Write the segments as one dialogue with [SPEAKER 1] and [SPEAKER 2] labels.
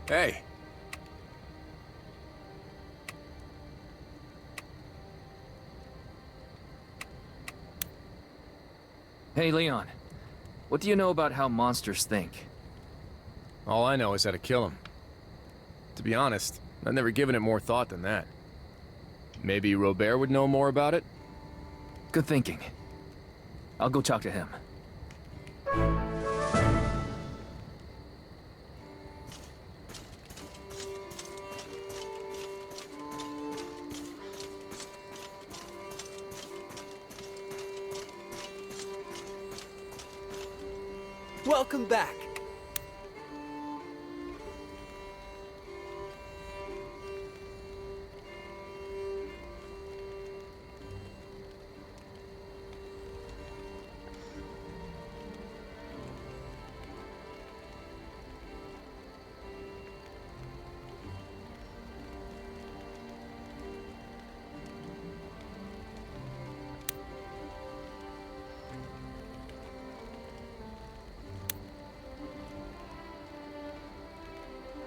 [SPEAKER 1] Hey.
[SPEAKER 2] Hey, Leon. What do you know about how monsters think?
[SPEAKER 1] All I know is how to kill him. To be honest, I've never given it more thought than that. Maybe Robert would know more about it?
[SPEAKER 2] Good thinking. I'll go talk to him.
[SPEAKER 3] Welcome back.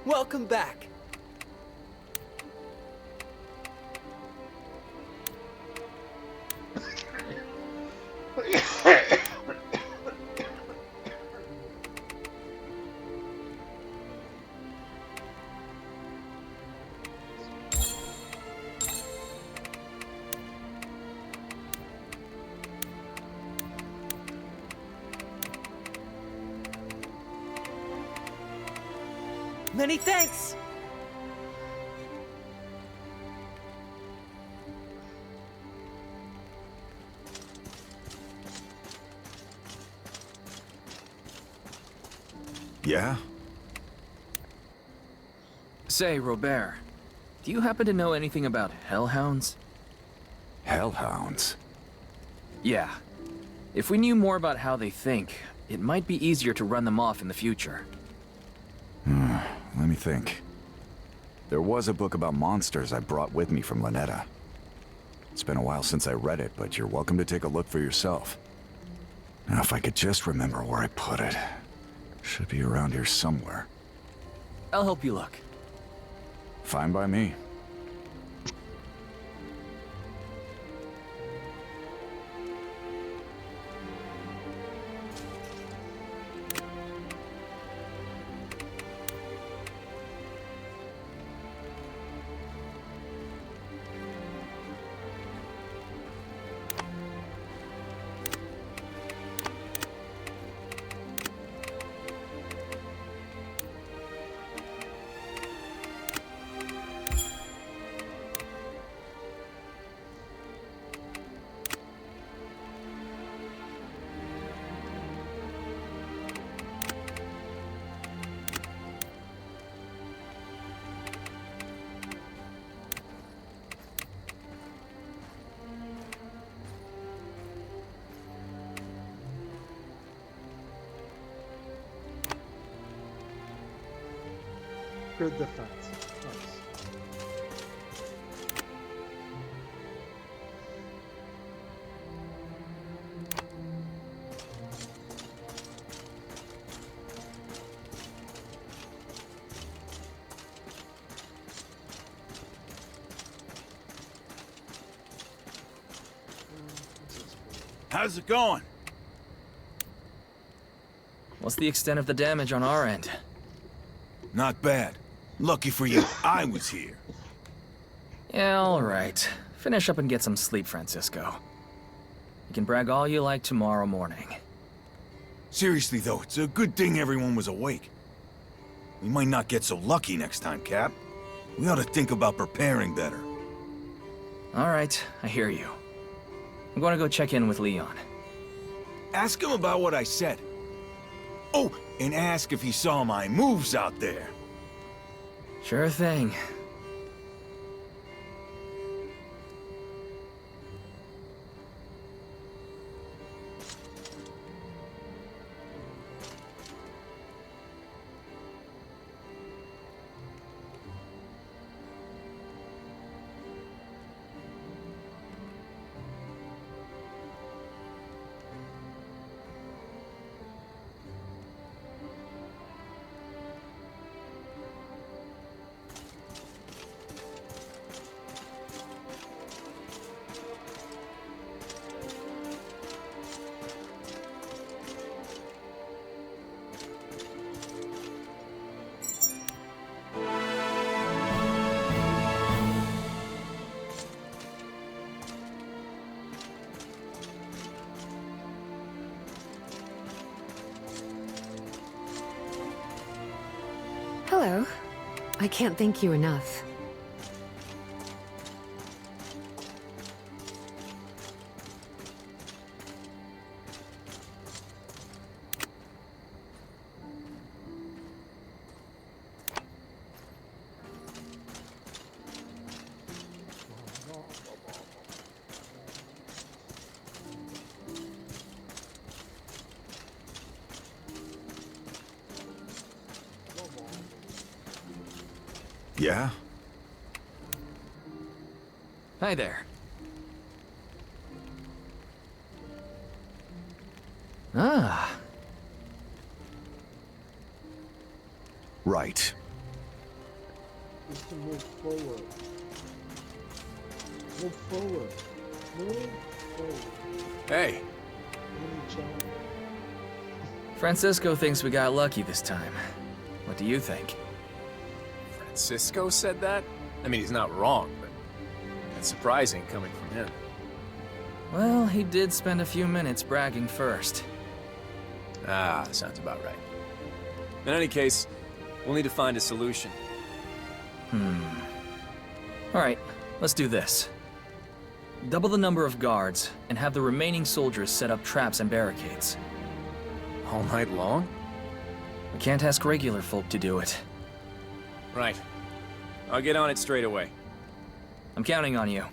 [SPEAKER 3] Welcome back. Many thanks.
[SPEAKER 4] Yeah?
[SPEAKER 2] Say, Robert, do you happen to know anything about hellhounds?
[SPEAKER 4] Hellhounds?
[SPEAKER 2] Yeah. If we knew more about how they think, it might be easier to run them off in the future.
[SPEAKER 4] Let me think. There was a book about monsters I brought with me from Lynetta. It's been a while since I read it, but you're welcome to take a look for yourself. Now, if I could just remember where I put it. Should be around here somewhere.
[SPEAKER 2] I'll help you look.
[SPEAKER 4] Fine by me.
[SPEAKER 5] Good defense. Nice.
[SPEAKER 6] How's it going?
[SPEAKER 2] What's the extent of the damage on our end?
[SPEAKER 6] Not bad. Lucky for you, I was here.
[SPEAKER 2] Yeah, alright. Finish up and get some sleep, Francisco. You can brag all you like tomorrow morning.
[SPEAKER 6] Seriously though, it's a good thing everyone was awake. We might not get so lucky next time, Cap. We ought to think about preparing better.
[SPEAKER 2] Alright, I hear you. I'm going to go check in with Leon.
[SPEAKER 6] Ask him about what I said. Oh, and ask if he saw my moves out there.
[SPEAKER 2] Sure thing.
[SPEAKER 7] Hello. I can't thank you enough.
[SPEAKER 4] Yeah?
[SPEAKER 2] Hi there. Ah,
[SPEAKER 4] Right.
[SPEAKER 5] Just to move forward. Move forward. Move forward.
[SPEAKER 1] Hey,
[SPEAKER 5] Any chance?
[SPEAKER 2] Francisco thinks we got lucky this time. What do you think?
[SPEAKER 1] Francisco said that? I mean, he's not wrong, but it's surprising coming from him.
[SPEAKER 2] Well, he did spend a few minutes bragging first.
[SPEAKER 1] Ah, sounds about right. In any case, we'll need to find a solution.
[SPEAKER 2] Alright, let's do this. Double the number of guards, and have the remaining soldiers set up traps and barricades.
[SPEAKER 1] All night long?
[SPEAKER 2] We can't ask regular folk to do it.
[SPEAKER 1] Right. I'll get on it straight away.
[SPEAKER 2] I'm counting on you.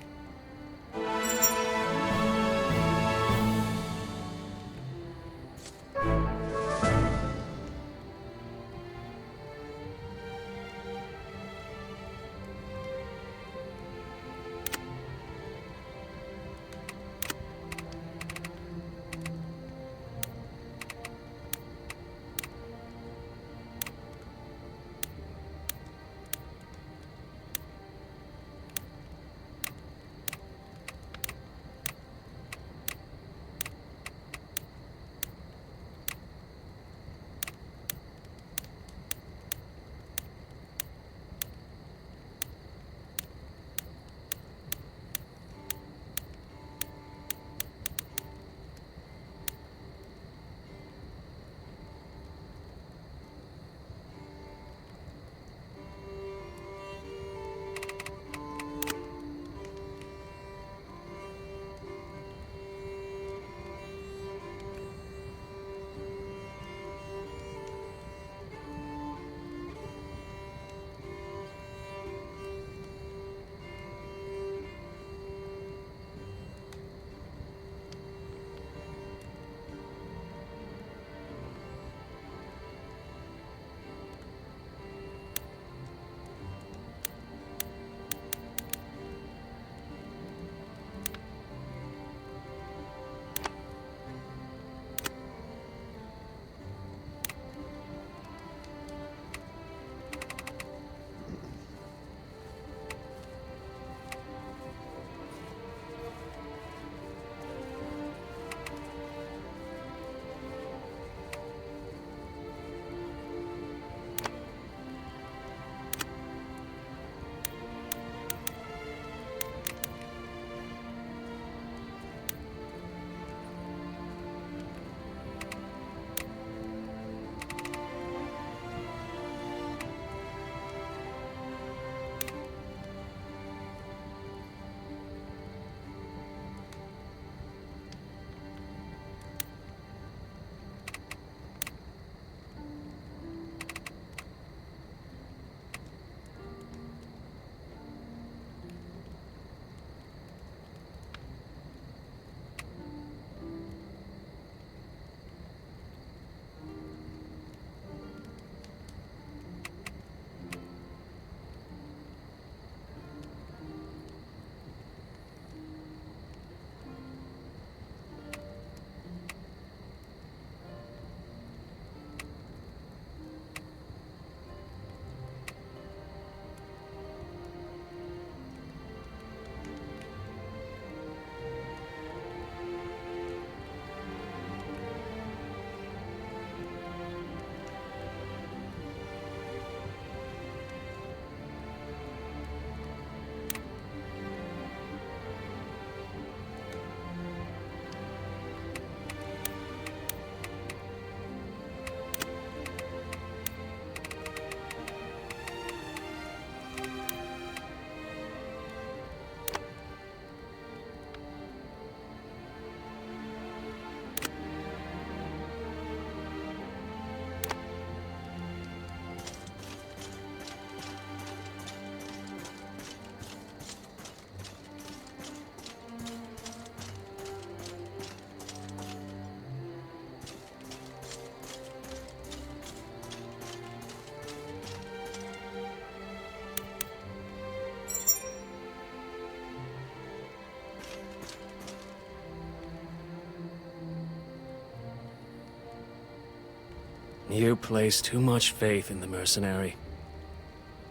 [SPEAKER 8] You place too much faith in the mercenary.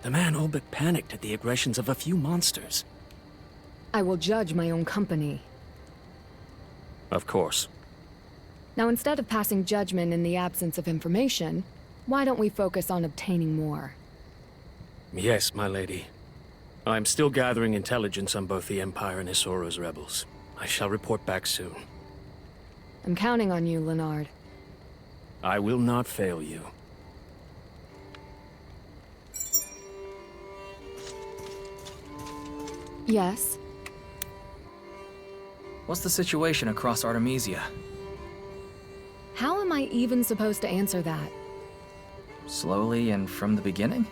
[SPEAKER 8] The man all but panicked at the aggressions of a few monsters.
[SPEAKER 7] I will judge my own company.
[SPEAKER 8] Of course.
[SPEAKER 7] Now, instead of passing judgment in the absence of information, why don't we focus on obtaining more?
[SPEAKER 8] Yes, my lady. I'm still gathering intelligence on both the Empire and Isoro's rebels. I shall report back soon.
[SPEAKER 7] I'm counting on you, Leonard.
[SPEAKER 8] I will not fail you.
[SPEAKER 7] Yes?
[SPEAKER 2] What's the situation across Artemisia?
[SPEAKER 7] How am I even supposed to answer that?
[SPEAKER 2] Slowly and from the beginning?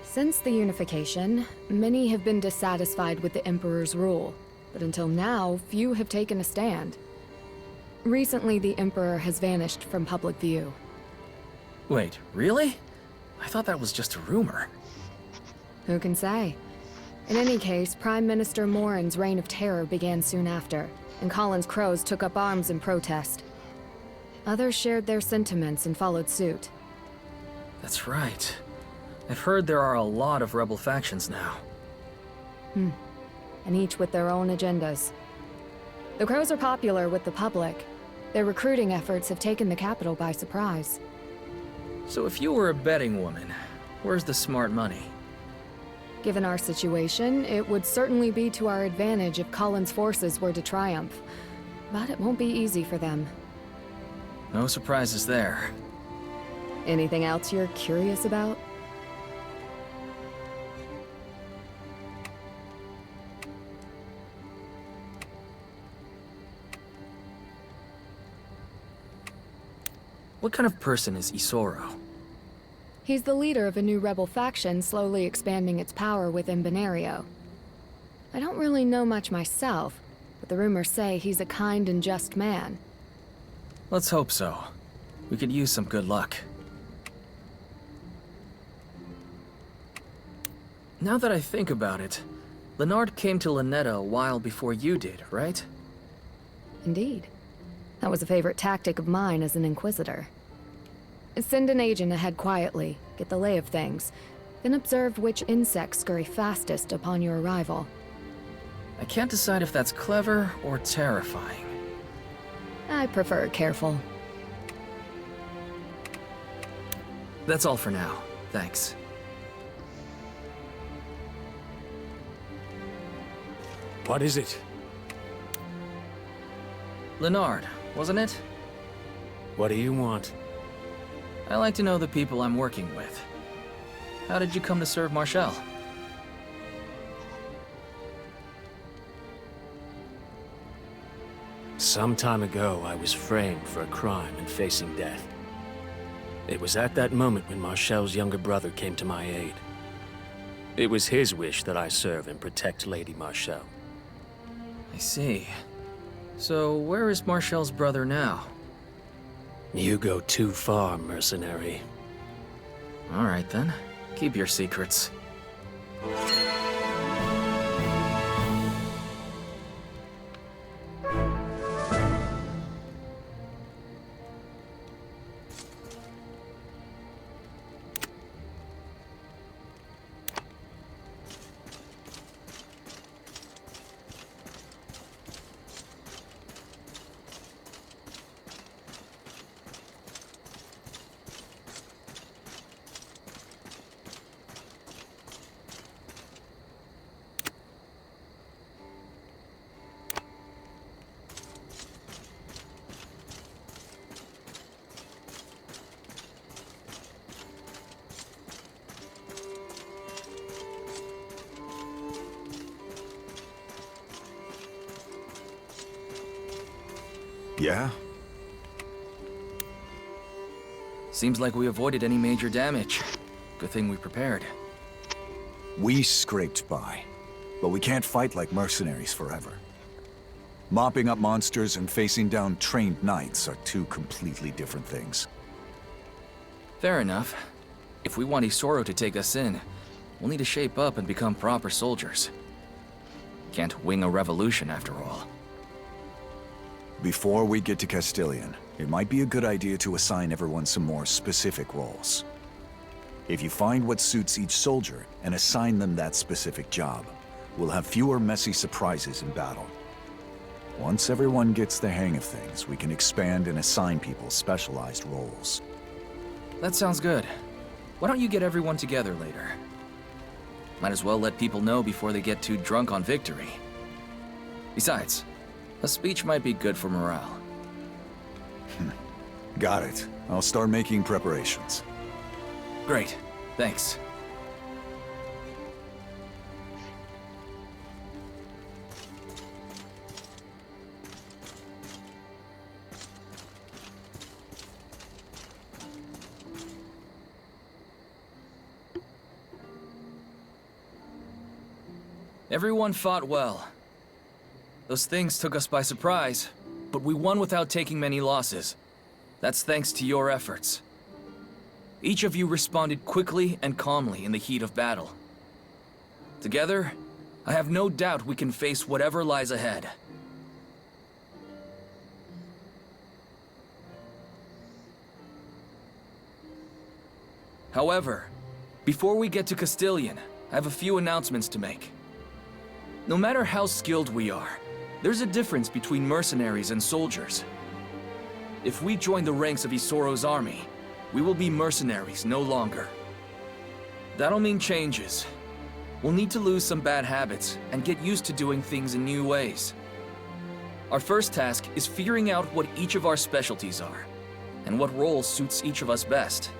[SPEAKER 7] Since the unification, many have been dissatisfied with the Emperor's rule, but until now, few have taken a stand. Recently, the Emperor has vanished from public view.
[SPEAKER 2] Wait, really? I thought that was just a rumor.
[SPEAKER 7] Who can say? In any case, Prime Minister Morin's reign of terror began soon after, and Collins Crows took up arms in protest. Others shared their sentiments and followed suit.
[SPEAKER 2] That's right. I've heard there are a lot of rebel factions now.
[SPEAKER 7] And each with their own agendas. The Crows are popular with the public. Their recruiting efforts have taken the capital by surprise.
[SPEAKER 2] So if you were a betting woman, where's the smart money?
[SPEAKER 7] Given our situation, it would certainly be to our advantage if Collins' forces were to triumph. But it won't be easy for them.
[SPEAKER 2] No surprises there.
[SPEAKER 7] Anything else you're curious about?
[SPEAKER 2] What kind of person is Isoro?
[SPEAKER 7] He's the leader of a new rebel faction slowly expanding its power within Benario. I don't really know much myself, but the rumors say he's a kind and just man.
[SPEAKER 2] Let's hope so. We could use some good luck. Now that I think about it, Leonard came to Lanetta a while before you did, right?
[SPEAKER 7] Indeed. That was a favorite tactic of mine as an Inquisitor. Send an agent ahead quietly, get the lay of things, then observe which insects scurry fastest upon your arrival.
[SPEAKER 2] I can't decide if that's clever or terrifying.
[SPEAKER 7] I prefer careful.
[SPEAKER 2] That's all for now. Thanks.
[SPEAKER 8] What is it?
[SPEAKER 2] Leonard, wasn't it?
[SPEAKER 8] What do you want?
[SPEAKER 2] I like to know the people I'm working with. How did you come to serve Marshall?
[SPEAKER 8] Some time ago, I was framed for a crime and facing death. It was at that moment when Marshall's younger brother came to my aid. It was his wish that I serve and protect Lady Marshall.
[SPEAKER 2] I see. So, where is Marshall's brother now?
[SPEAKER 8] You go too far, mercenary.
[SPEAKER 2] All right then. Keep your secrets.
[SPEAKER 4] Yeah?
[SPEAKER 2] Seems like we avoided any major damage. Good thing we prepared.
[SPEAKER 4] We scraped by, but we can't fight like mercenaries forever. Mopping up monsters and facing down trained knights are two completely different things.
[SPEAKER 2] Fair enough. If we want Isoro to take us in, we'll need to shape up and become proper soldiers. Can't wing a revolution after all.
[SPEAKER 4] Before we get to Castilian, it might be a good idea to assign everyone some more specific roles. If you find what suits each soldier and assign them that specific job, we'll have fewer messy surprises in battle. Once everyone gets the hang of things, we can expand and assign people specialized roles.
[SPEAKER 2] That sounds good. Why don't you get everyone together later? Might as well let people know before they get too drunk on victory. Besides, a speech might be good for morale.
[SPEAKER 4] Got it. I'll start making preparations.
[SPEAKER 2] Great. Thanks. Everyone fought well. Those things took us by surprise, but we won without taking many losses. That's thanks to your efforts. Each of you responded quickly and calmly in the heat of battle. Together, I have no doubt we can face whatever lies ahead. However, before we get to Castilian, I have a few announcements to make. No matter how skilled we are, there's a difference between mercenaries and soldiers. If we join the ranks of Isoro's army, we will be mercenaries no longer. That'll mean changes. We'll need to lose some bad habits and get used to doing things in new ways. Our first task is figuring out what each of our specialties are, and what role suits each of us best.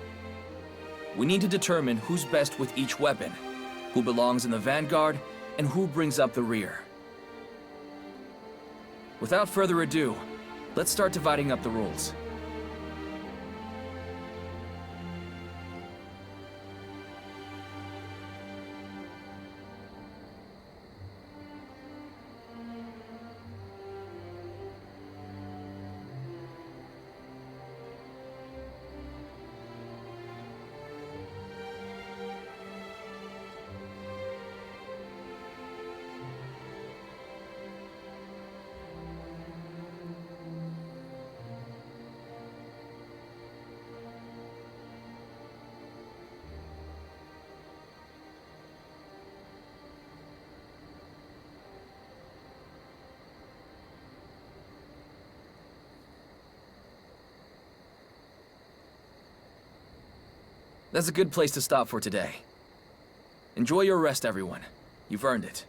[SPEAKER 2] We need to determine who's best with each weapon, who belongs in the vanguard, and who brings up the rear. Without further ado, let's start dividing up the roles. That's a good place to stop for today. Enjoy your rest, everyone. You've earned it.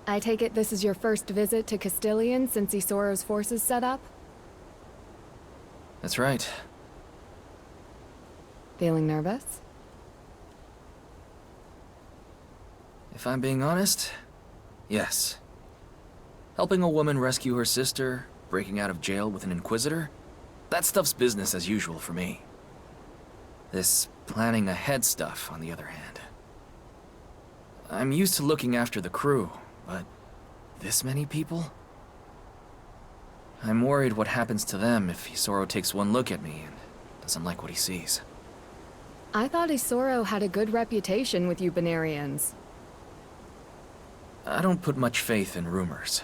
[SPEAKER 7] I take it this is your first visit to Castilian since Isoro's forces set up?
[SPEAKER 2] That's right.
[SPEAKER 7] Feeling nervous?
[SPEAKER 2] If I'm being honest, yes. Helping a woman rescue her sister, breaking out of jail with an Inquisitor, that stuff's business as usual for me. This planning ahead stuff, on the other hand. I'm used to looking after the crew, but this many people? I'm worried what happens to them if Isoro takes one look at me and doesn't like what he sees.
[SPEAKER 7] I thought Isoro had a good reputation with you Benarians.
[SPEAKER 2] I don't put much faith in rumors.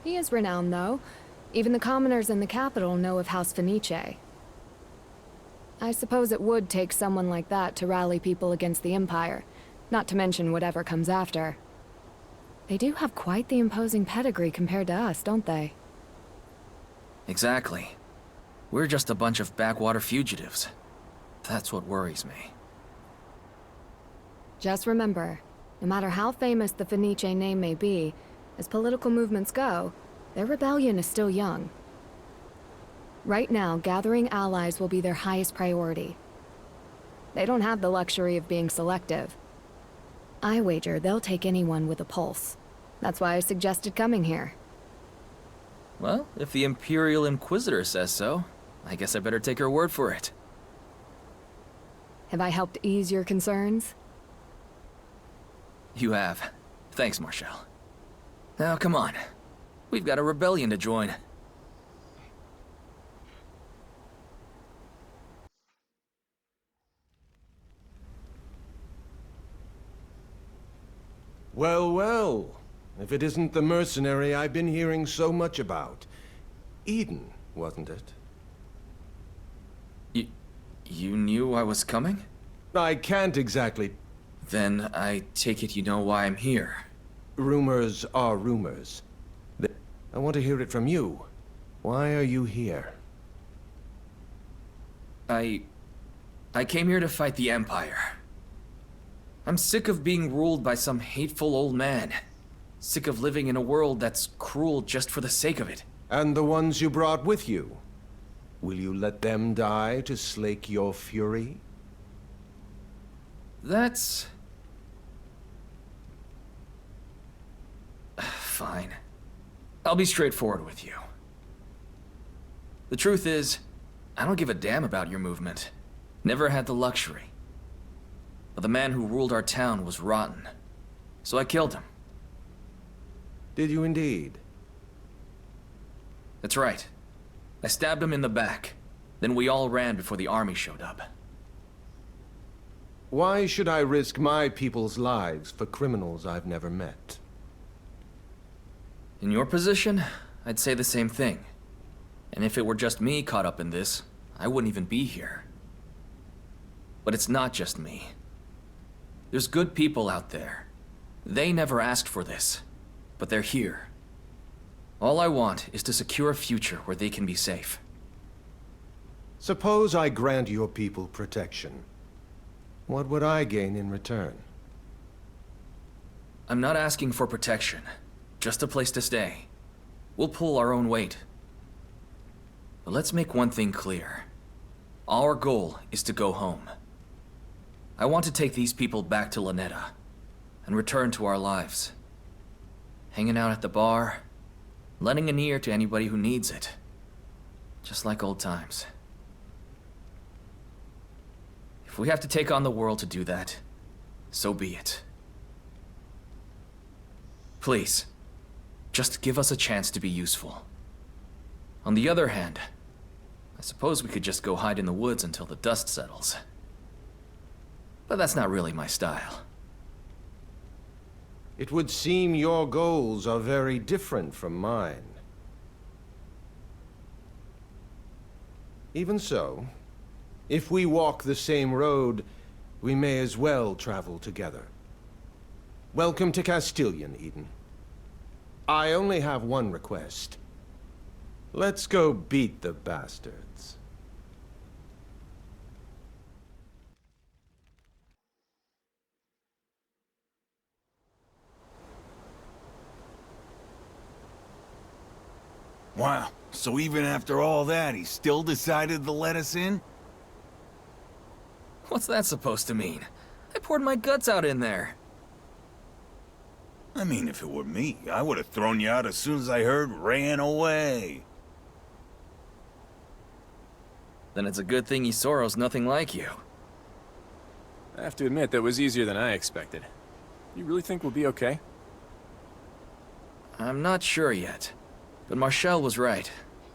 [SPEAKER 7] He is renowned, though. Even the commoners in the capital know of House Fenice. I suppose it would take someone like that to rally people against the Empire, not to mention whatever comes after. They do have quite the imposing pedigree compared to us, don't they?
[SPEAKER 2] Exactly. We're just a bunch of backwater fugitives. That's what worries me.
[SPEAKER 7] Just remember, no matter how famous the Fenice name may be, as political movements go, their rebellion is still young. Right now, gathering allies will be their highest priority. They don't have the luxury of being selective. I wager they'll take anyone with a pulse. That's why I suggested coming here.
[SPEAKER 2] Well, if the Imperial Inquisitor says so, I guess I better take her word for it.
[SPEAKER 7] Have I helped ease your concerns?
[SPEAKER 2] You have. Thanks, Marshal. Now, come on. We've got a rebellion to join.
[SPEAKER 9] Well, well. If it isn't the mercenary I've been hearing so much about. Eden, wasn't it?
[SPEAKER 2] You knew I was coming?
[SPEAKER 9] I can't exactly...
[SPEAKER 2] Then I take it you know why I'm here.
[SPEAKER 9] Rumors are rumors. I want to hear it from you. Why are you here?
[SPEAKER 2] I came here to fight the Empire. I'm sick of being ruled by some hateful old man. Sick of living in a world that's cruel just for the sake of it.
[SPEAKER 9] And the ones you brought with you? Will you let them die to slake your fury?
[SPEAKER 2] That's... fine. I'll be straightforward with you. The truth is, I don't give a damn about your movement. Never had the luxury. But the man who ruled our town was rotten. So I killed him.
[SPEAKER 9] Did you indeed?
[SPEAKER 2] That's right. I stabbed him in the back. Then we all ran before the army showed up.
[SPEAKER 9] Why should I risk my people's lives for criminals I've never met?
[SPEAKER 2] In your position, I'd say the same thing. And if it were just me caught up in this, I wouldn't even be here. But it's not just me. There's good people out there. They never asked for this, but they're here. All I want is to secure a future where they can be safe.
[SPEAKER 9] Suppose I grant your people protection. What would I gain in return?
[SPEAKER 2] I'm not asking for protection, just a place to stay. We'll pull our own weight. But let's make one thing clear. Our goal is to go home. I want to take these people back to Lanetta and return to our lives. Hanging out at the bar, lending an ear to anybody who needs it. Just like old times. If we have to take on the world to do that, so be it. Please, just give us a chance to be useful. On the other hand, I suppose we could just go hide in the woods until the dust settles. But that's not really my style.
[SPEAKER 9] It would seem your goals are very different from mine. Even so, if we walk the same road, we may as well travel together. Welcome to Castilian, Eden. I only have one request. Let's go beat the bastards.
[SPEAKER 6] Wow, so even after all that, he still decided to let us in?
[SPEAKER 2] What's that supposed to mean? I poured my guts out in there.
[SPEAKER 6] I mean, if it were me, I would have thrown you out as soon as I heard ran away.
[SPEAKER 2] Then it's a good thing Isoro's nothing like you.
[SPEAKER 1] I have to admit, that was easier than I expected. You really think we'll be okay?
[SPEAKER 2] I'm not sure yet. But Marshal was right.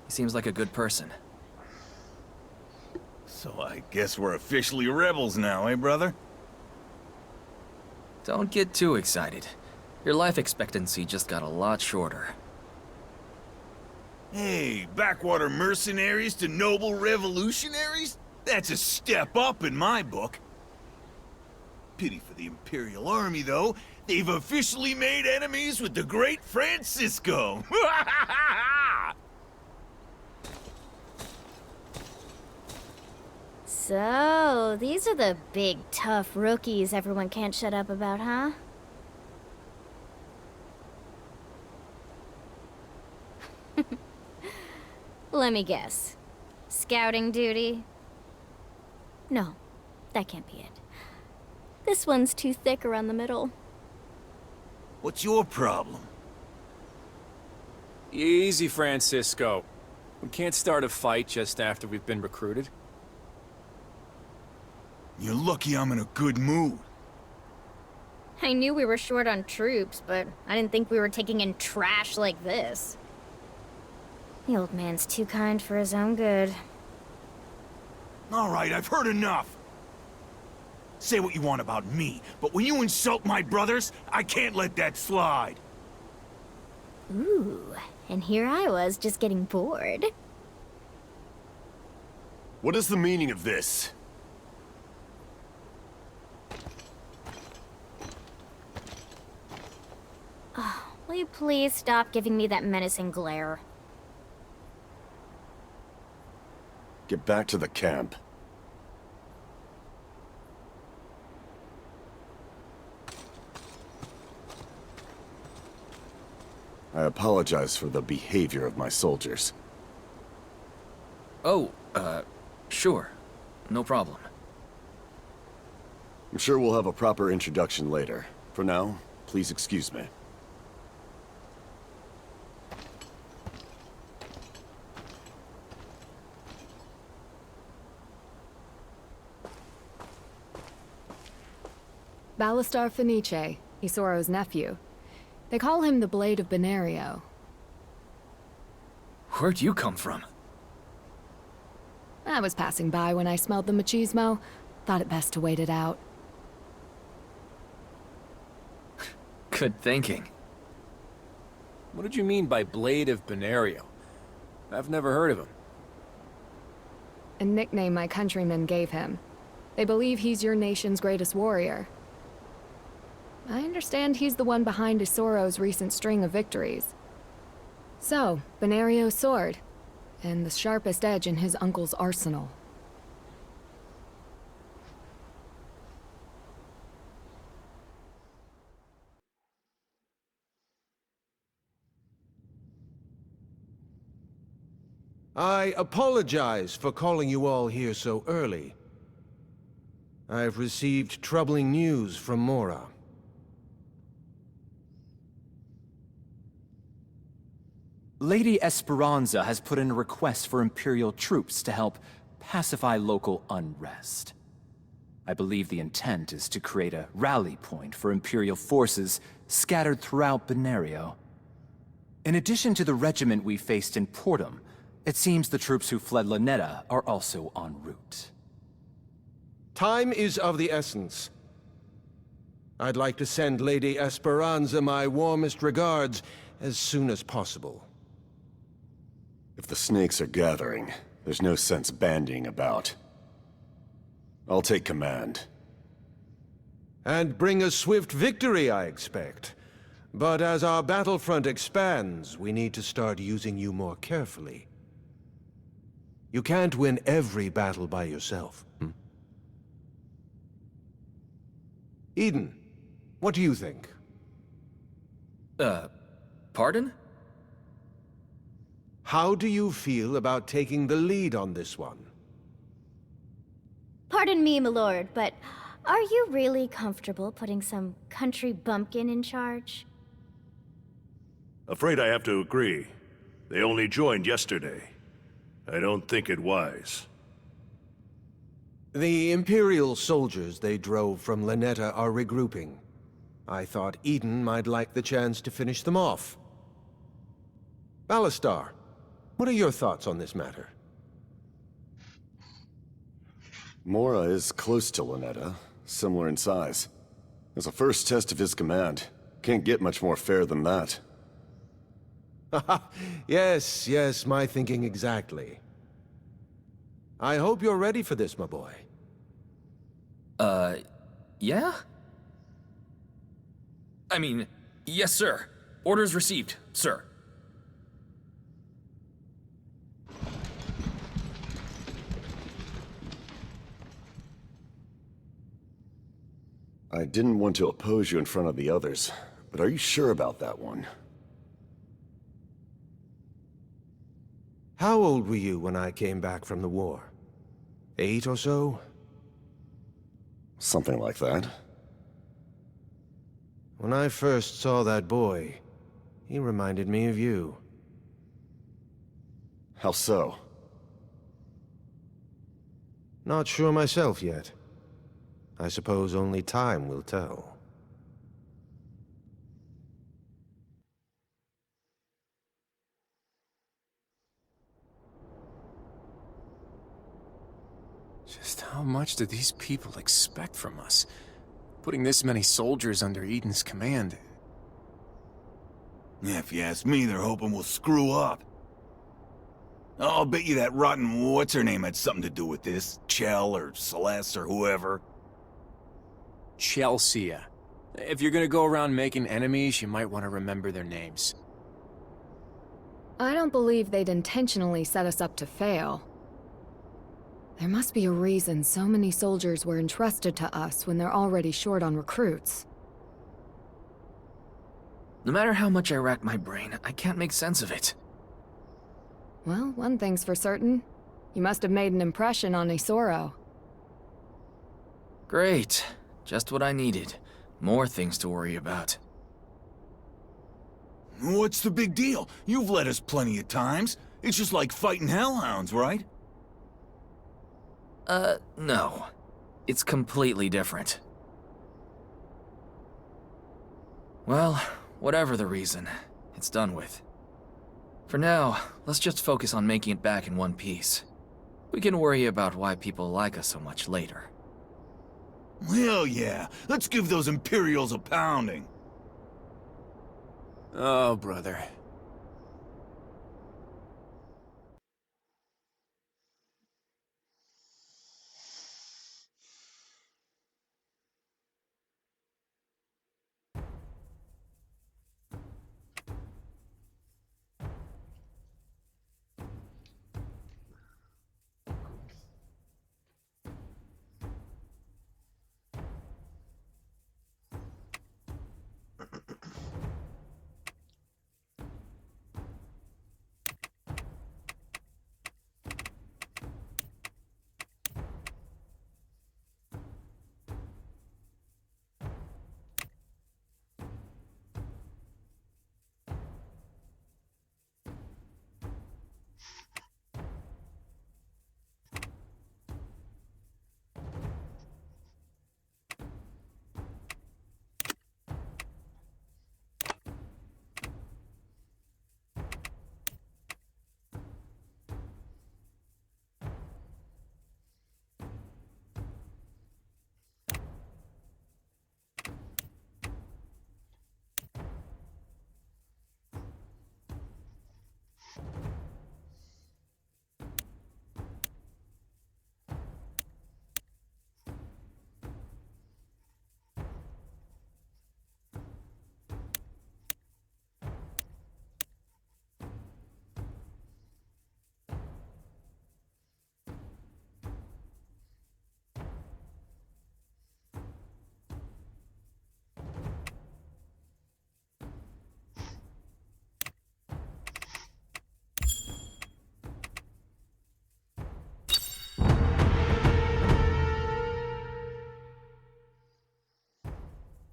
[SPEAKER 2] He seems like a good person.
[SPEAKER 6] So I guess we're officially rebels now, eh, brother?
[SPEAKER 2] Don't get too excited. Your life expectancy just got a lot shorter.
[SPEAKER 6] Hey, backwater mercenaries to noble revolutionaries? That's a step up in my book. Pity for the Imperial Army, though. They've officially made enemies with the great Francisco.
[SPEAKER 10] So, these are the big, tough rookies everyone can't shut up about, huh? Let me guess. Scouting duty? No, that can't be it. This one's too thick around the middle.
[SPEAKER 6] What's your problem?
[SPEAKER 1] Easy, Francisco. We can't start a fight just after we've been recruited.
[SPEAKER 6] You're lucky I'm in a good mood.
[SPEAKER 10] I knew we were short on troops, but I didn't think we were taking in trash like this. The old man's too kind for his own good.
[SPEAKER 6] All right, I've heard enough. Say what you want about me, but when you insult my brothers, I can't let that slide.
[SPEAKER 10] Ooh, and here I was just getting bored.
[SPEAKER 11] What is the meaning of this?
[SPEAKER 10] Will you please stop giving me that menacing glare?
[SPEAKER 11] Get back to the camp. I apologize for the behavior of my soldiers.
[SPEAKER 2] Oh, sure. No problem.
[SPEAKER 11] I'm sure we'll have a proper introduction later. For now, please excuse me.
[SPEAKER 7] Ballastar Fenice, Isoro's nephew. They call him the Blade of Benario.
[SPEAKER 2] Where'd you come from?
[SPEAKER 7] I was passing by when I smelled the machismo. Thought it best to wait it out.
[SPEAKER 2] Good thinking.
[SPEAKER 1] What did you mean by Blade of Benario? I've never heard of him.
[SPEAKER 7] A nickname my countrymen gave him. They believe he's your nation's greatest warrior. I understand he's the one behind Isoro's recent string of victories. So, Benario's sword, and the sharpest edge in his uncle's arsenal.
[SPEAKER 9] I apologize for calling you all here so early. I've received troubling news from Mora.
[SPEAKER 12] Lady Esperanza has put in a request for Imperial troops to help pacify local unrest. I believe the intent is to create a rally point for Imperial forces scattered throughout Benario. In addition to the regiment we faced in Portum, it seems the troops who fled Lanetta are also en route.
[SPEAKER 9] Time is of the essence. I'd like to send Lady Esperanza my warmest regards as soon as possible.
[SPEAKER 11] If the snakes are gathering, there's no sense bandying about. I'll take command.
[SPEAKER 9] And bring a swift victory, I expect. But as our battlefront expands, we need to start using you more carefully. You can't win every battle by yourself. Eden, what do you think?
[SPEAKER 2] Pardon?
[SPEAKER 9] How do you feel about taking the lead on this one?
[SPEAKER 10] Pardon me, my lord, but are you really comfortable putting some country bumpkin in charge?
[SPEAKER 13] Afraid I have to agree. They only joined yesterday. I don't think it wise.
[SPEAKER 9] The Imperial soldiers they drove from Lanetta are regrouping. I thought Eden might like the chance to finish them off. Ballastar, what are your thoughts on this matter?
[SPEAKER 11] Mora is close to Lanetta, similar in size. As a first test of his command, can't get much more fair than that.
[SPEAKER 9] Yes, yes, my thinking exactly. I hope you're ready for this, my boy.
[SPEAKER 2] Yeah? I mean, yes, sir. Orders received, sir.
[SPEAKER 11] I didn't want to oppose you in front of the others, but are you sure about that one?
[SPEAKER 9] How old were you when I came back from the war? 8 or so?
[SPEAKER 11] Something like that.
[SPEAKER 9] When I first saw that boy, he reminded me of you.
[SPEAKER 11] How so?
[SPEAKER 9] Not sure myself yet. I suppose only time will tell.
[SPEAKER 1] Just how much do these people expect from us? Putting this many soldiers under Eden's command.
[SPEAKER 6] Yeah, if you ask me, they're hoping we'll screw up. I'll bet you that rotten what's-her-name had something to do with this. Chell or Celeste or whoever.
[SPEAKER 1] Chelsea. If you're gonna go around making enemies, you might want to remember their names.
[SPEAKER 7] I don't believe they'd intentionally set us up to fail. There must be a reason so many soldiers were entrusted to us when they're already short on recruits.
[SPEAKER 2] No matter how much I rack my brain, I can't make sense of it.
[SPEAKER 7] Well, one thing's for certain. You must have made an impression on Isoro.
[SPEAKER 2] Great. Just what I needed. More things to worry about.
[SPEAKER 6] What's the big deal? You've led us plenty of times. It's just like fighting hellhounds, right?
[SPEAKER 2] No. It's completely different. Well, whatever the reason, it's done with. For now, let's just focus on making it back in one piece. We can worry about why people like us so much later.
[SPEAKER 6] Hell yeah! Let's give those Imperials a pounding!
[SPEAKER 1] Oh, brother.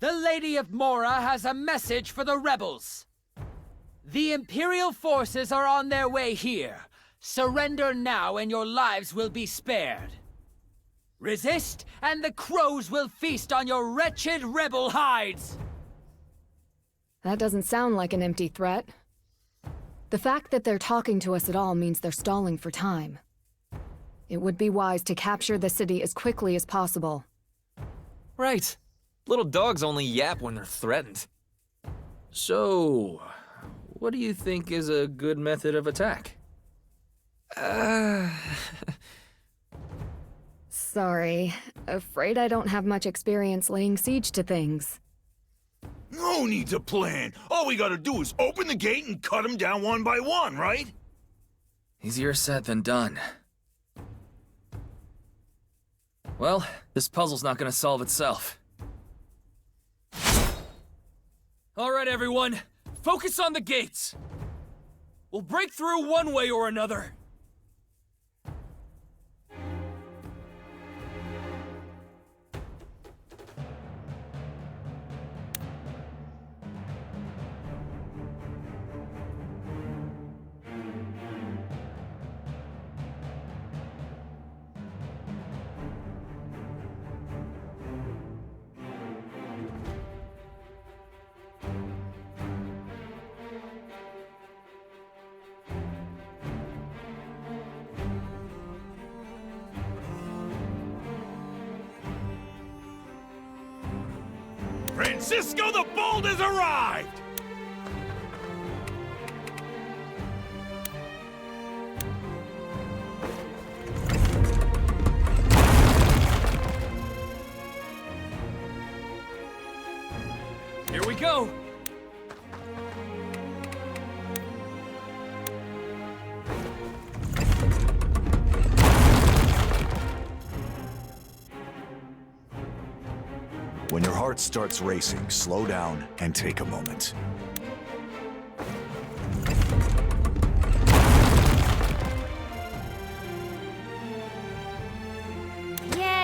[SPEAKER 3] The Lady of Mora has a message for the rebels. The Imperial forces are on their way here. Surrender now and your lives will be spared. Resist, and the crows will feast on your wretched rebel hides!
[SPEAKER 7] That doesn't sound like an empty threat. The fact that they're talking to us at all means they're stalling for time. It would be wise to capture the city as quickly as possible.
[SPEAKER 2] Right.
[SPEAKER 14] Little dogs only yap when they're threatened.
[SPEAKER 2] So, what do you think is a good method of attack?
[SPEAKER 7] Sorry. Afraid I don't have much experience laying siege to things.
[SPEAKER 6] No need to plan. All we gotta do is open the gate and cut them down one by one, right?
[SPEAKER 2] Easier said than done. Well, this puzzle's not gonna solve itself. All right, everyone. Focus on the gates. We'll break through one way or another.
[SPEAKER 6] Francisco the Bold has arrived!
[SPEAKER 2] Here we go!
[SPEAKER 4] When your heart starts racing, slow down and take a moment.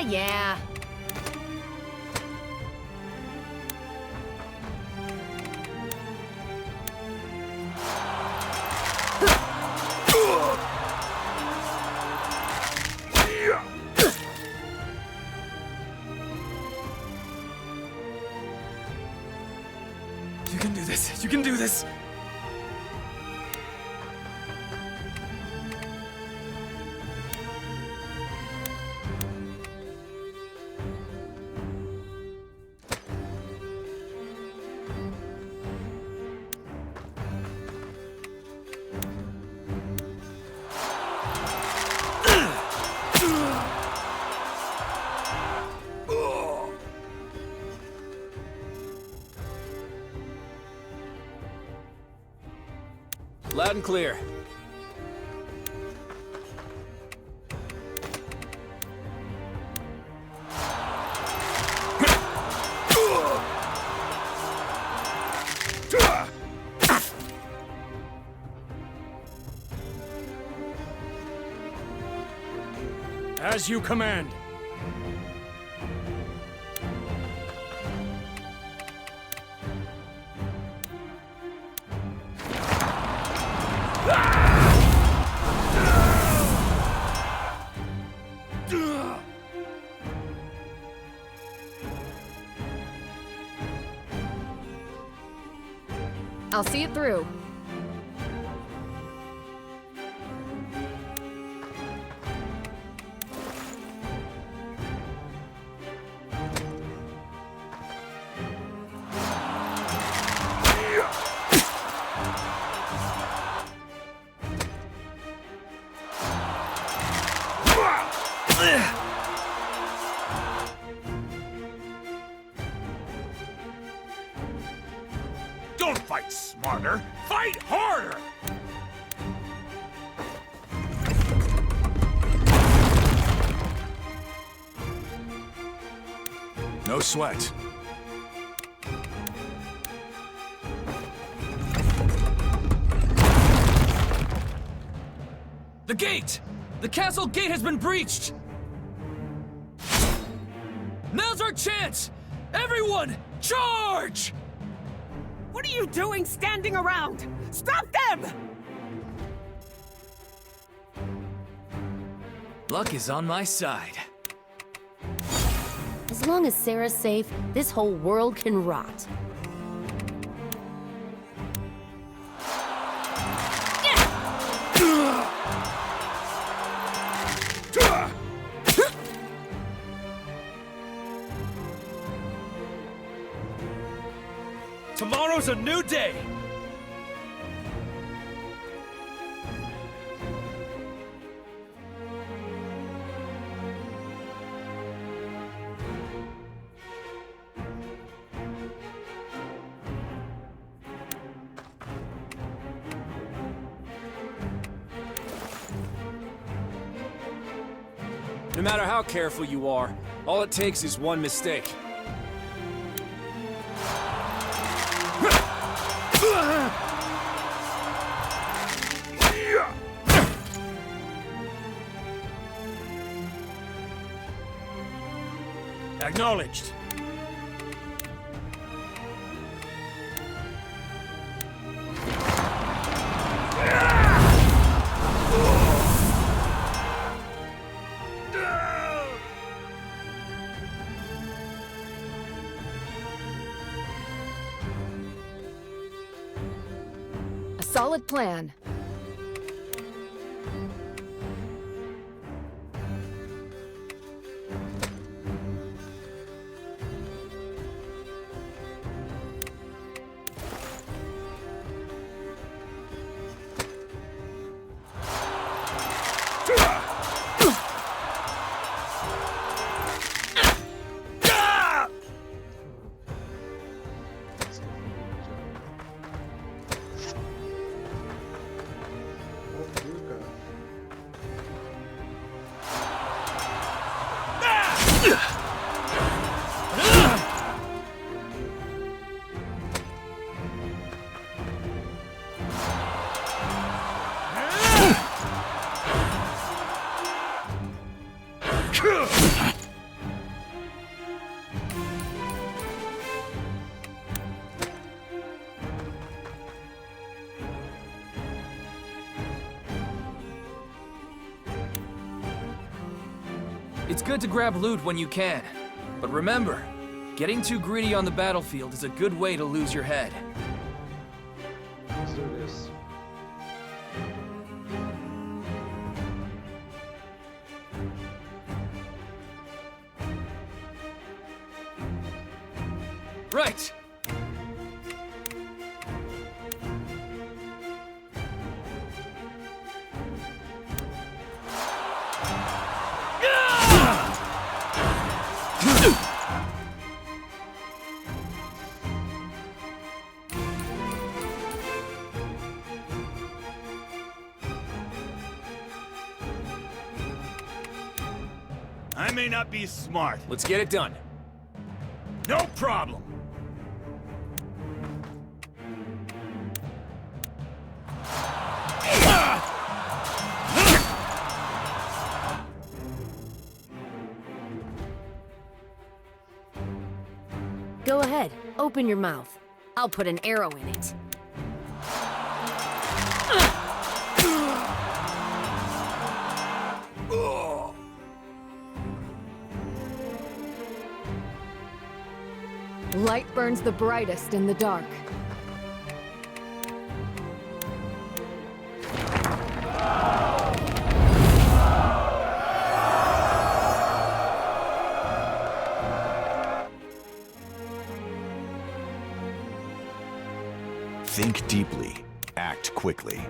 [SPEAKER 10] Yeah.
[SPEAKER 2] You can do this. You can do this. Loud and clear.
[SPEAKER 8] As you command.
[SPEAKER 7] I'll see it through.
[SPEAKER 6] Don't fight smarter, fight harder!
[SPEAKER 4] No sweat.
[SPEAKER 2] The gate! The castle gate has been breached! Now's our chance! Everyone, charge!
[SPEAKER 15] What are you doing standing around? Stop them!
[SPEAKER 2] Luck is on my side.
[SPEAKER 16] As long as Sarah's safe, this whole world can rot.
[SPEAKER 2] Tomorrow's a new day!
[SPEAKER 17] No matter how careful you are, all it takes is one mistake. Acknowledged.
[SPEAKER 7] A solid plan.
[SPEAKER 2] It's good to grab loot when you can. But remember, getting too greedy on the battlefield is a good way to lose your head.
[SPEAKER 5] Let's do this.
[SPEAKER 2] Right!
[SPEAKER 6] I may not be smart.
[SPEAKER 17] Let's get it done.
[SPEAKER 6] No problem.
[SPEAKER 16] Go ahead, open your mouth. I'll put an arrow in it.
[SPEAKER 7] Light burns the brightest in the dark.
[SPEAKER 4] Think deeply. Act quickly.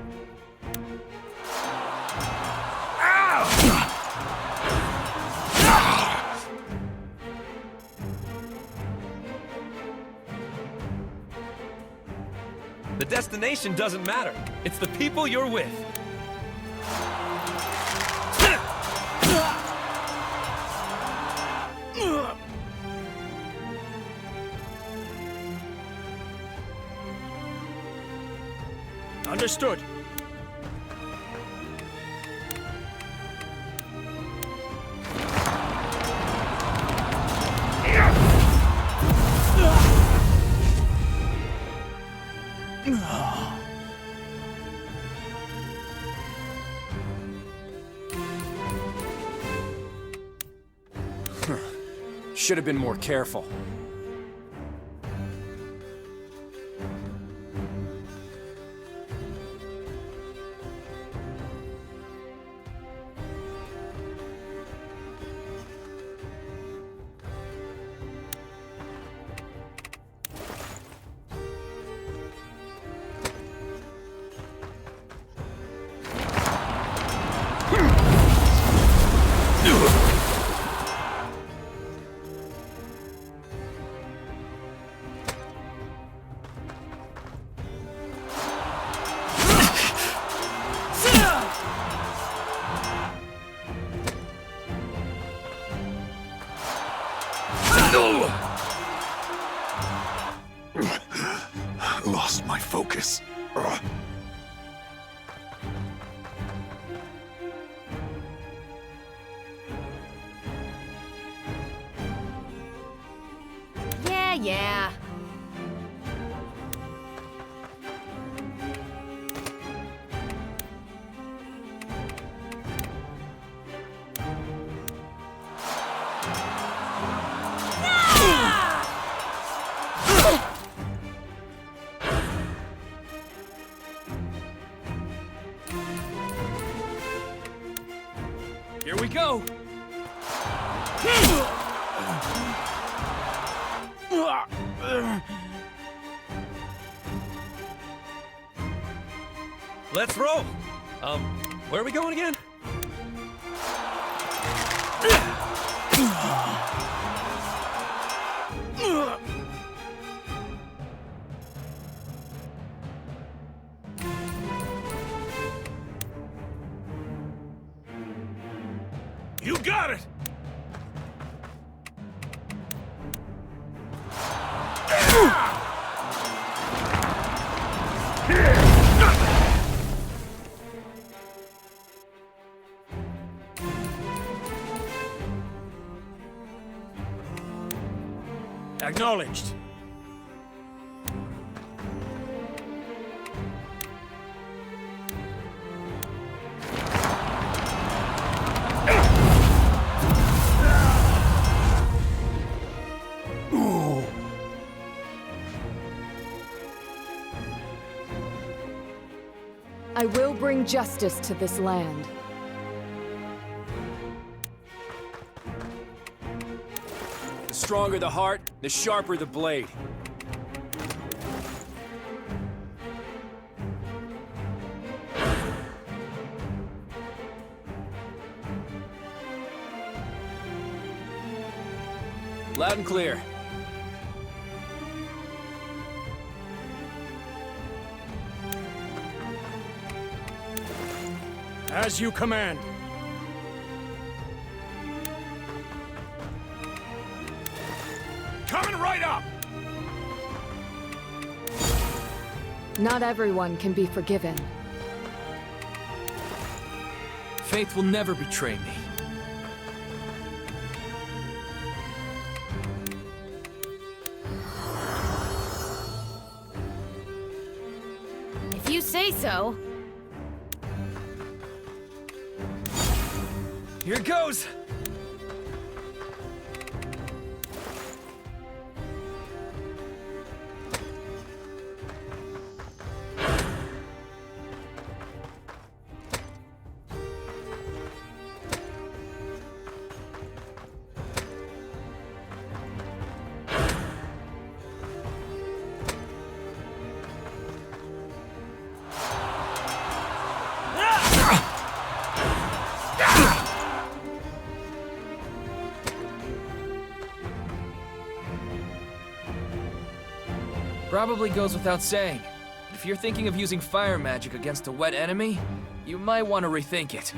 [SPEAKER 14] The destination doesn't matter. It's the people you're with.
[SPEAKER 17] Understood. Should have been more careful.
[SPEAKER 4] Need my focus. Ugh.
[SPEAKER 16] Yeah.
[SPEAKER 2] Here we go!
[SPEAKER 14] Let's roll! Where are we going again?
[SPEAKER 6] You got it!
[SPEAKER 17] Acknowledged.
[SPEAKER 7] I will bring justice to this land.
[SPEAKER 17] The stronger the heart, the sharper the blade. Loud and clear. As you command.
[SPEAKER 6] Coming right up!
[SPEAKER 7] Not everyone can be forgiven.
[SPEAKER 2] Faith will never betray me.
[SPEAKER 16] If you say so.
[SPEAKER 2] Here it goes! Probably goes without saying. If you're thinking of using fire magic against a wet enemy, you might want to rethink it.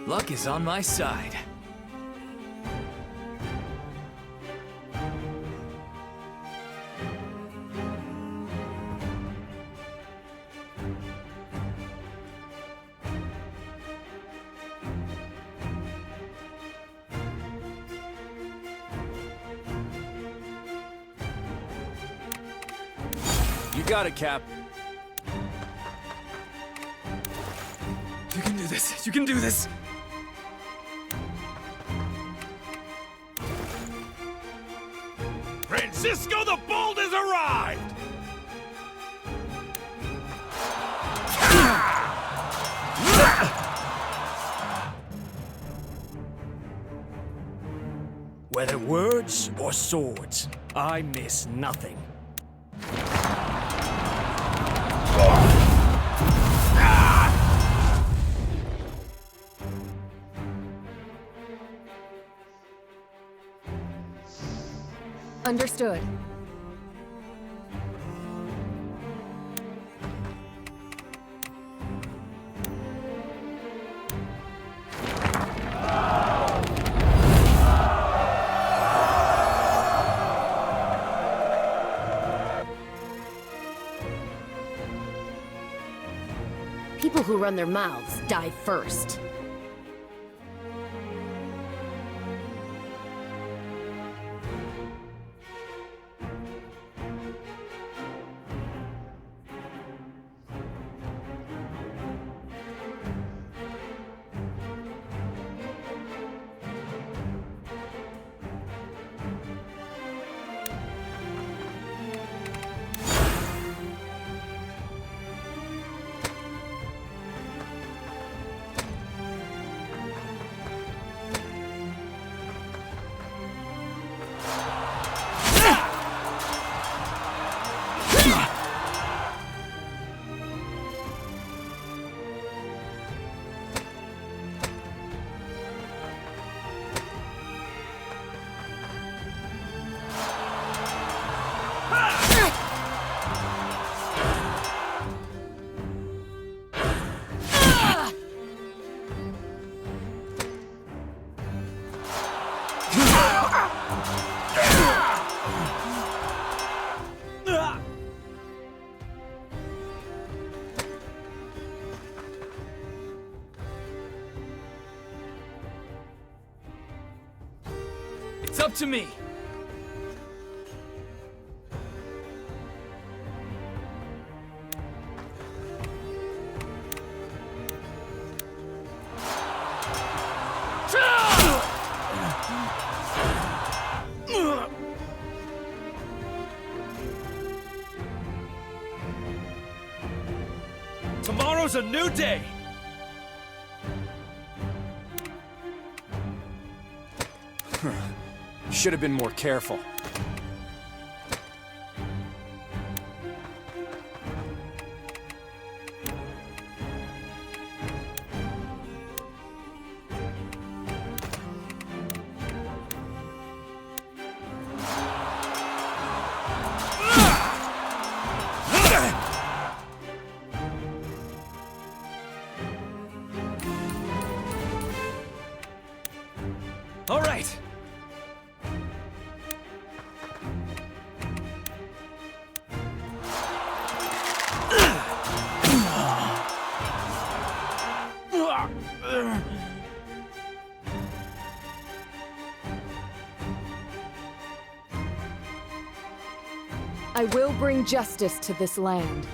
[SPEAKER 2] Luck is on my side.
[SPEAKER 17] You got it, Cap.
[SPEAKER 2] You can do this. You can do this.
[SPEAKER 6] Francisco the Bold has arrived!
[SPEAKER 8] Whether words or swords, I miss nothing.
[SPEAKER 7] Understood.
[SPEAKER 16] people who run their mouths die first.
[SPEAKER 2] It's up to me.
[SPEAKER 17] Tomorrow's a new day! Should have been more careful.
[SPEAKER 2] All right.
[SPEAKER 7] I will bring justice to this land.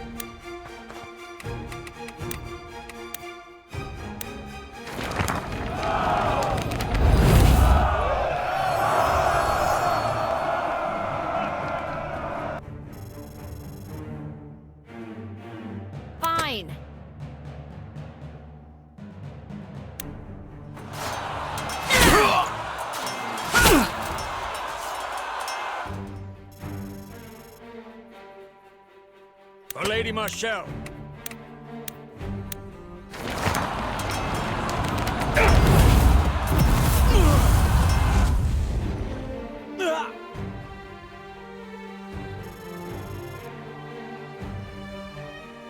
[SPEAKER 16] Fine.
[SPEAKER 17] For Lady Marshall.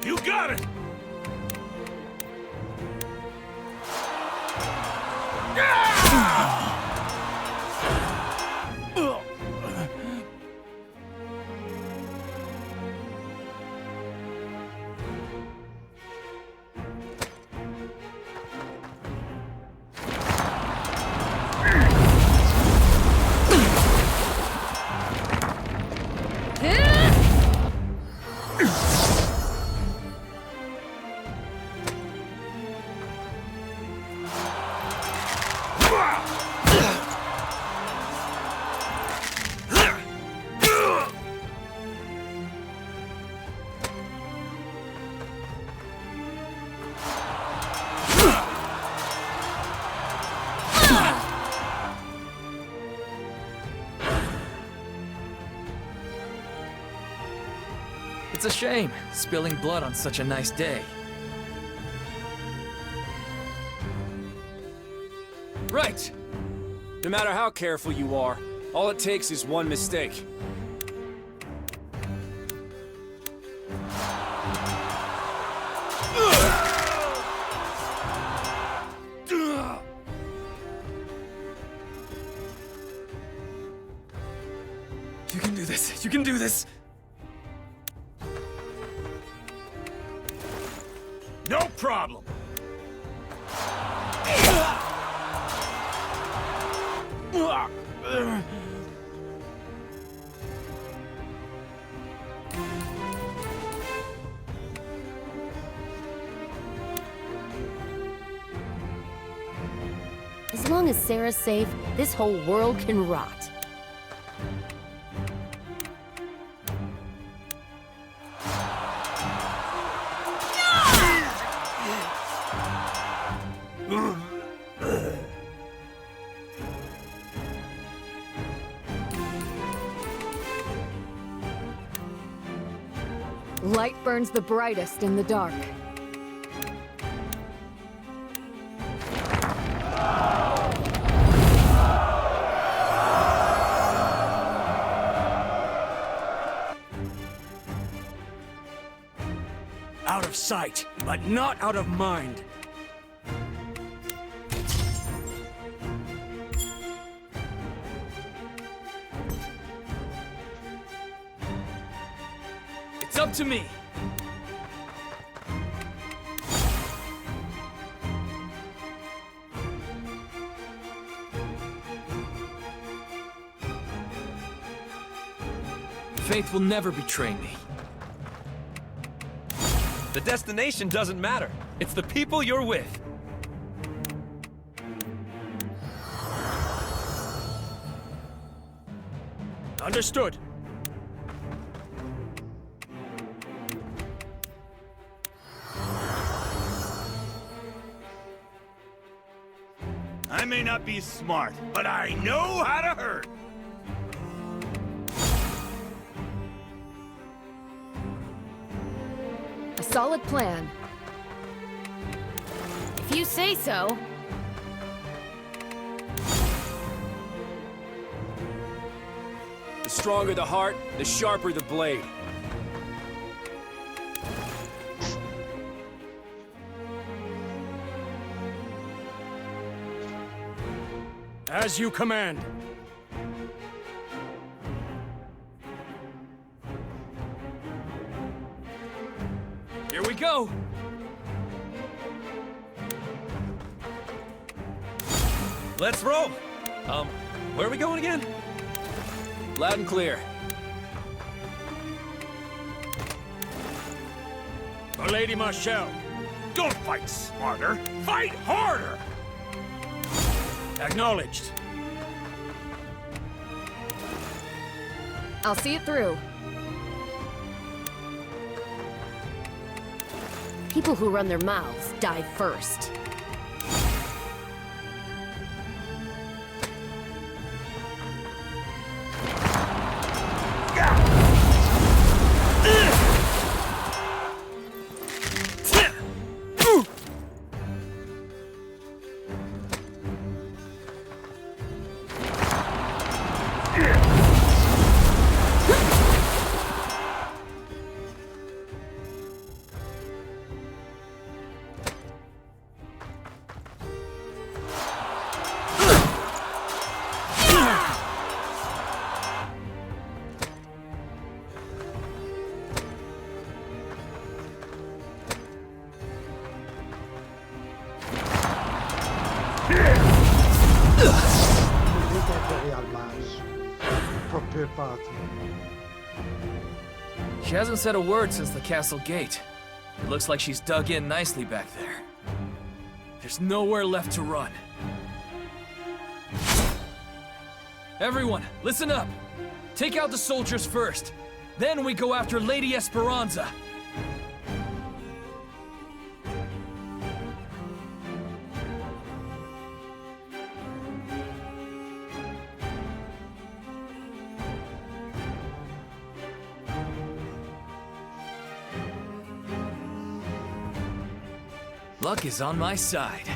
[SPEAKER 13] You got it!
[SPEAKER 2] It's a shame, spilling blood on such a nice day.
[SPEAKER 17] Right! No matter how careful you are, all it takes is one mistake.
[SPEAKER 2] You can do this. You can do this.
[SPEAKER 13] Nope!
[SPEAKER 17] problem?
[SPEAKER 16] As long as Sarah's safe, this whole world can rot.
[SPEAKER 7] Light burns the brightest in the dark.
[SPEAKER 8] Out of sight, but not out of mind.
[SPEAKER 2] It's up to me. Faith will never betray me.
[SPEAKER 14] The destination doesn't matter. It's the people you're with.
[SPEAKER 8] Understood.
[SPEAKER 6] I may not be smart, but I know how to hurt.
[SPEAKER 7] A solid plan.
[SPEAKER 16] If you say so.
[SPEAKER 17] The stronger the heart, the sharper the blade.
[SPEAKER 8] As you command.
[SPEAKER 2] Here we go!
[SPEAKER 14] Let's roll! Where are we going again?
[SPEAKER 17] Loud and clear.
[SPEAKER 8] For Lady Marshall.
[SPEAKER 6] Don't fight smarter, fight harder!
[SPEAKER 8] Acknowledged.
[SPEAKER 7] I'll see it through.
[SPEAKER 16] People who run their mouths die first.
[SPEAKER 2] She hasn't said a word since the castle gate. It looks like she's dug in nicely back there. There's nowhere left to run. Everyone, listen up! Take out the soldiers first. Then we go after Lady Esperanza. Luck is on my side.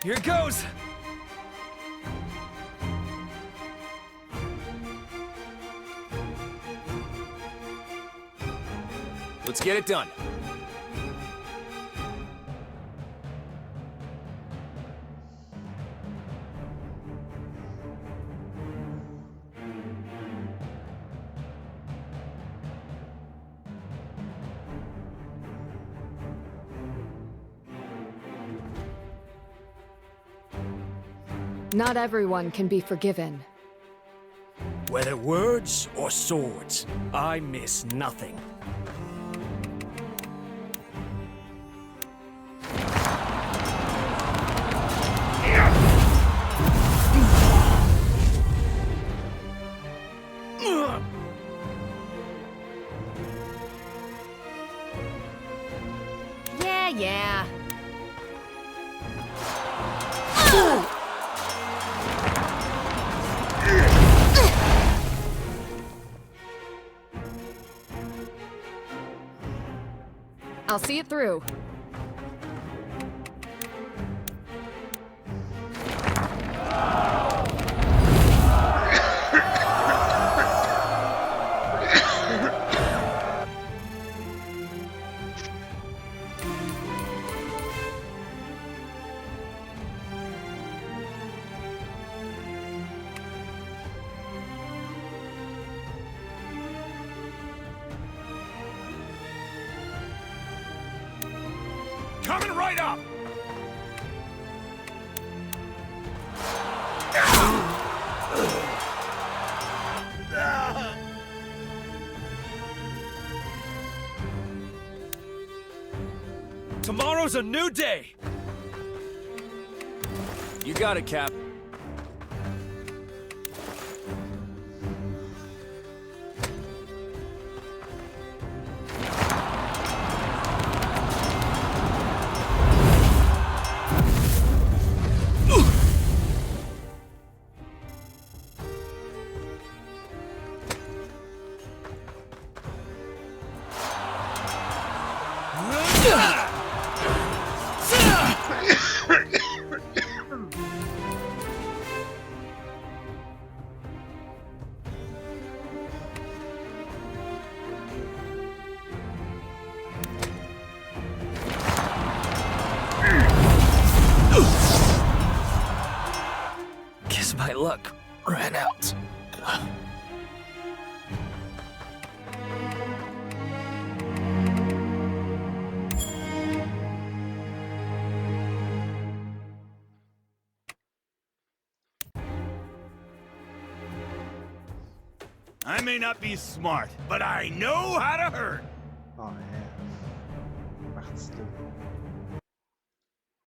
[SPEAKER 2] Here goes!
[SPEAKER 17] Let's get it done.
[SPEAKER 7] Not everyone can be forgiven.
[SPEAKER 8] Whether words or swords, I miss nothing.
[SPEAKER 16] Yeah.
[SPEAKER 7] I'll see it through.
[SPEAKER 6] Coming right up!
[SPEAKER 14] Tomorrow's a new day!
[SPEAKER 17] You got it, Cap.
[SPEAKER 2] Guess my luck ran out.
[SPEAKER 6] I may not be smart, but I know how to hurt.
[SPEAKER 5] Oh man. Wacht, stil.